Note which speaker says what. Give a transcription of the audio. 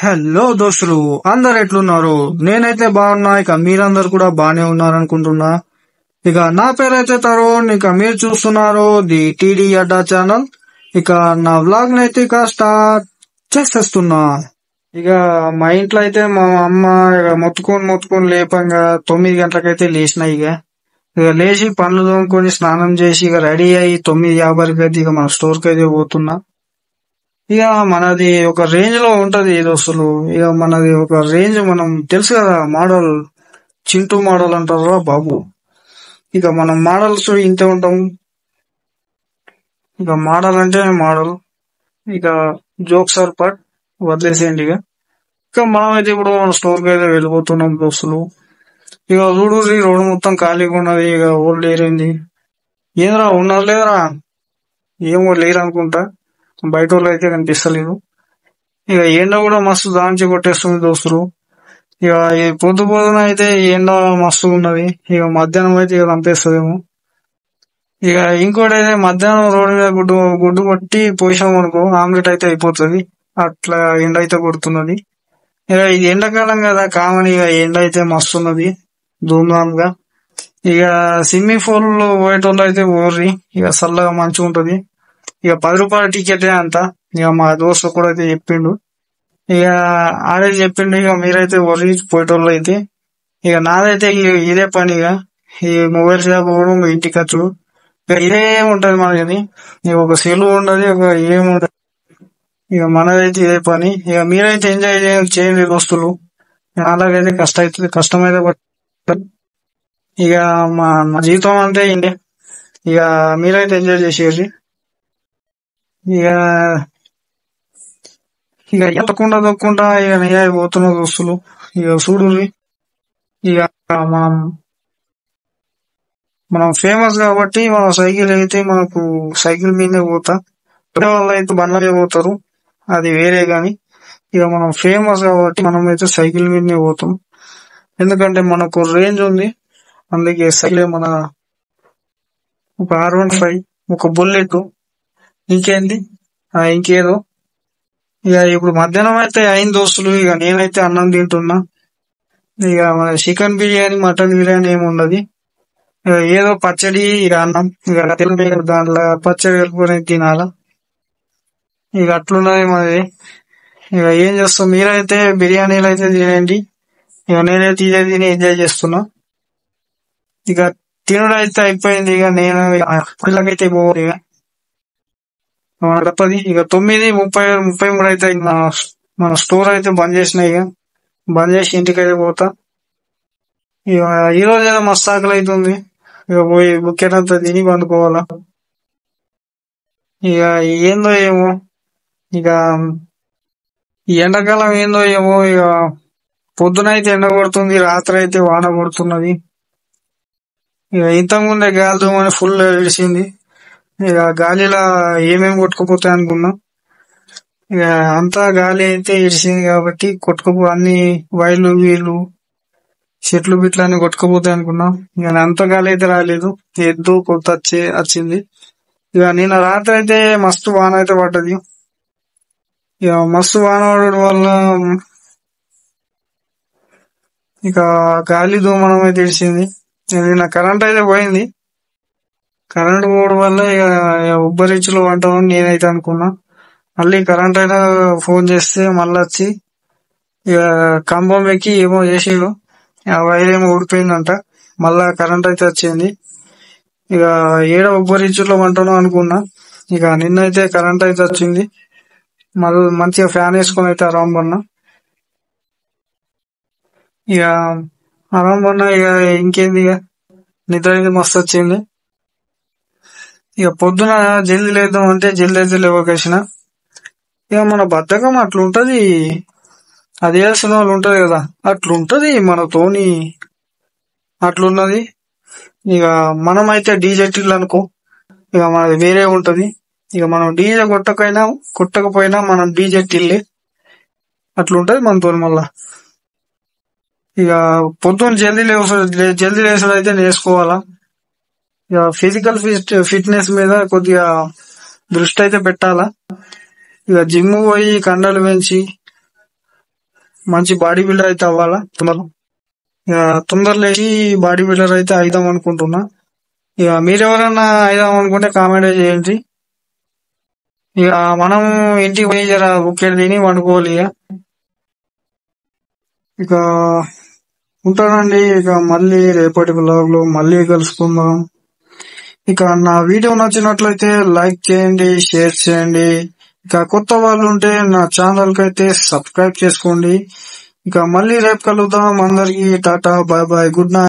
Speaker 1: Hello దోస్తులు, అందరు ఎట్లున్నారు? నేనైతే బాగున్నా. ఇక మీరందరు కూడా బానే ఉన్నారు అనుకుంటున్నా. ఇక నా పేరైతే తరుణ్. ఇక మీరు చూస్తున్నారు ది టీడీ అడ్డా ఛానల్. ఇక నా వ్లాగ్ నైతే ఇక స్టార్ట్ చేసేస్తున్నా. ఇక మా ఇంట్లో అయితే మా అమ్మ ఇక మొత్తుకొని మొత్తుకొని లేపంగా 9 గంటలకైతే లేచిన. ఇక లేచి పనులు తోముకొని స్నానం చేసి ఇక రెడీ అయ్యి 9:50కి అయితే ఇక మన స్టోర్ కి అయితే పోతున్నా. ఇక మనది ఒక రేంజ్ లో ఉంటది దోస్తులు. ఇక మనది ఒక రేంజ్, మనం తెలుసు కదా, మోడల్ చింటూ మోడల్ అంటారా బాబు. ఇక మనం మోడల్స్ ఇంతే ఉంటాం. ఇక మోడల్ అంటే మోడల్. ఇక జోక్స్ ఆర్ పార్ట్, వదిలేసేయండి. ఇక మనం అయితే ఇప్పుడు మన స్టోర్ కి అయితే వెళ్ళిపోతున్నాం దోస్తులు. ఇక చూడు, ఈ రోడ్డు మొత్తం ఖాళీగా ఉన్నది. ఇక ఓల్డ్ ఏరింది. ఏంద్రా ఉన్నారు లేదురా? ఏమో లేరు అనుకుంటా. బయట వాళ్ళు అయితే కనిపిస్తలేదు. ఇక ఎండ కూడా మస్తు దాంచి కొట్టేస్తుంది దోస్తులు. ఇక ఈ పొద్దు పొద్దున అయితే ఈ ఎండ మస్తు ఉన్నది. ఇక మధ్యాహ్నం అయితే ఇక చంపేస్తుందేమో. ఇక ఇంకోటి అయితే మధ్యాహ్నం రోడ్డు మీద గుడ్డు గుడ్డు కొట్టి పోసాం అనుకో, ఆమ్లెట్ అయితే అయిపోతుంది. అట్లా ఎండ అయితే కొడుతున్నది. ఇక ఇది ఎండాకాలం కదా, కామన్. ఇక ఎండ అయితే మస్తు ఉన్నది ధూమ్ధామ్గా. ఇక స్విమ్మింగ్ పూల్ పోయేటోళ్ళు అయితే ఓర్రి, ఇక చల్లగా మంచిగా ఉంటది. ఇక 10 రూపాయల టికెటే అంత. ఇక మా దోస్తు కూడా అయితే చెప్పిండు. ఇక ఆడే చెప్పిండు, ఇక మీరైతే ఒర్రి పోయేటోళ్ళు అయితే. ఇక నాదైతే ఇదే పని. ఈ మొబైల్ షాప్ పోవడం, ఇంటికి ఖర్చులు, ఇక ఇదే ఉంటది మనకి. ఇక ఒక సెలవు ఉండదు, ఒక ఏముంటది. ఇక మనదైతే ఇదే పని. ఇక మీరైతే ఎంజాయ్ చేయండి దోస్తులు. అలాగైతే కష్టమైతే పడతారు. ఇక మా జీవితం అంతే ఇండే. ఇక మీరైతే ఎంజాయ్ చేసేది. ఇక ఇక తొక్కుండా ఇక నేయ పోతున్న దోస్తులు. ఇక చూడు, ఇక మనం మనం ఫేమస్ కాబట్టి మన సైకిల్ అయితే మనకు సైకిల్ మీదే పోతా. వాళ్ళు అయితే బండ్ల మీద పోతారు, అది వేరే గాని. ఇక మనం ఫేమస్ కాబట్టి మనం అయితే సైకిల్ మీదనే పోతాం. ఎందుకంటే మనకు రేంజ్ ఉంది. అందుకే సైకిల్ మన ఒక R15, ఒక బుల్లెట్, ఇంకేంది ఇంకేదో. ఇక ఇప్పుడు మధ్యాహ్నం అయితే అయిన దోస్తులు. ఇక నేనైతే అన్నం తింటున్నా. ఇక చికెన్ బిర్యానీ, మటన్ బిర్యానీ ఏమి ఉండదు. ఏదో పచ్చడి, ఇక అన్నం. ఇక తెలుగు దాంట్లో పచ్చడి కలుపుకొని తినాలా. ఇక అట్లున్నది మాది. ఇక ఏం చేస్తాం, మీరైతే బిర్యానీలు అయితే తినండి. ఇక నేనైతే ఇదే తిని ఎంజాయ్ చేస్తున్నా. ఇక తినడం అయితే అయిపోయింది. ఇక నేను పిల్లకైతే పోవాలి. ఇక తప్పది. ఇక 9:33 అయితే మన స్టోర్ అయితే బంద్ చేసిన. ఇక బంద్ చేసి ఇంటికైతే పోతా. ఇక ఈ రోజు ఏదో మస్తు ఆకలి అవుతుంది. ఇక పోయి బుక్కెట్ అంతా తిని పండుకోవాలా. ఇక ఏందో ఏమో, ఇక ఈ ఎండాకాలం ఏందో ఏమో. ఇక పొద్దున అయితే ఎండ కొడుతుంది, రాత్రి అయితే వాన కొడుతున్నది. ఇక ఇంతకు ముందే గాలి దుమ్మని ఫుల్ విడిచింది. ఇక గాలిలా ఏమేమి కొట్టుకుపోతాయి అనుకున్నా. ఇక అంతా గాలి అయితే ఇడిచింది కాబట్టి అన్ని వైర్లు వీళ్ళు చెట్లు బిట్లు అన్ని కొట్టుకుపోతాయి అనుకున్నా. ఇక అంత గాలి అయితే రాలేదు, ఎద్దు కొత్త వచ్చింది. ఇక నిన్న రాత్రి అయితే మస్తు వాన అయితే పడ్డది. ఇక మస్తు వాన పడడం వల్ల ఇక గాలి దుమారం అయితే ఇడిచింది. నిన్న కరెంట్ అయితే పోయింది. కరెంట్ పోవడం వల్ల ఇక ఉబ్బరిచ్చులు అంటామని నేనైతే అనుకున్నా. మళ్ళీ కరెంట్ అయినా ఫోన్ చేస్తే మళ్ళీ వచ్చి ఇక కంబం ఎక్కి ఏమో చేసేడు. ఆ వైర్ ఏమో ఊడిపోయిందంట. మళ్ళా కరెంట్ అయితే వచ్చింది. ఇక ఏడ ఉబ్బరిచ్చులో అంటాను అనుకున్నా. ఇక నిన్నైతే కరెంట్ అయితే వచ్చింది. మళ్ళీ మంచిగా ఫ్యాన్ వేసుకొని అయితే ఆరాం పడినా. ఇక ఆరాం పడినా. ఇక ఇంకేంది, ఇక నిద్ర అయితే మస్తు వచ్చింది. ఇక పొద్దున జల్దీ లేద్దాం అంటే జల్దీ అయితే లేవకేసిన. ఇక మన బద్ధకం అట్లుంటది. అది వేసిన వాళ్ళు ఉంటది కదా, అట్లుంటది మనతోని, అట్లున్నది. ఇక మనం అయితే డీజే టిల్ అనుకో, ఇక మనది వేరే ఉంటది. ఇక మనం డీజే కొట్టకపోయినా మనం డీజే టిల్లే, అట్లుంటది మనతో. మళ్ళా ఇక పొద్దున్న జల్దీ లేసుడు అయితే నేర్చుకోవాలా. ఇక ఫిజికల్ ఫిట్నెస్ మీద కొద్దిగా దృష్టి అయితే పెట్టాలా. ఇక జిమ్ పోయి కండలు పెంచి మంచి బాడీ బిల్డర్ అయితే అవ్వాలా ఇక తొందర లేచి బాడీ బిల్డర్ అయితే అయిదాం అనుకుంటున్నా. ఇక మీరెవరన్నా అయిదాం అనుకుంటే కామెంట్ చేయండి. ఇక మనం ఇంటికి పోయి జర బుక్కెట్ తిని వండుకోవాలి. ఇక ఉంటానండి. ఇక మళ్ళీ రేపటి బ్లాగ్ లో మళ్ళీ కలుసుకుందాం. ఇక నా వీడియో నచ్చినట్లయితే లైక్ చేయండి, షేర్ చేయండి. ఇక కొత్త వాళ్ళు ఉంటే నా ఛానల్ కి అయితే సబ్స్క్రైబ్ చేసుకోండి. ఇక మళ్ళీ రేపు కలుద్దాం. అందరికి టాటా, బాయ్ బాయ్, గుడ్ నైట్.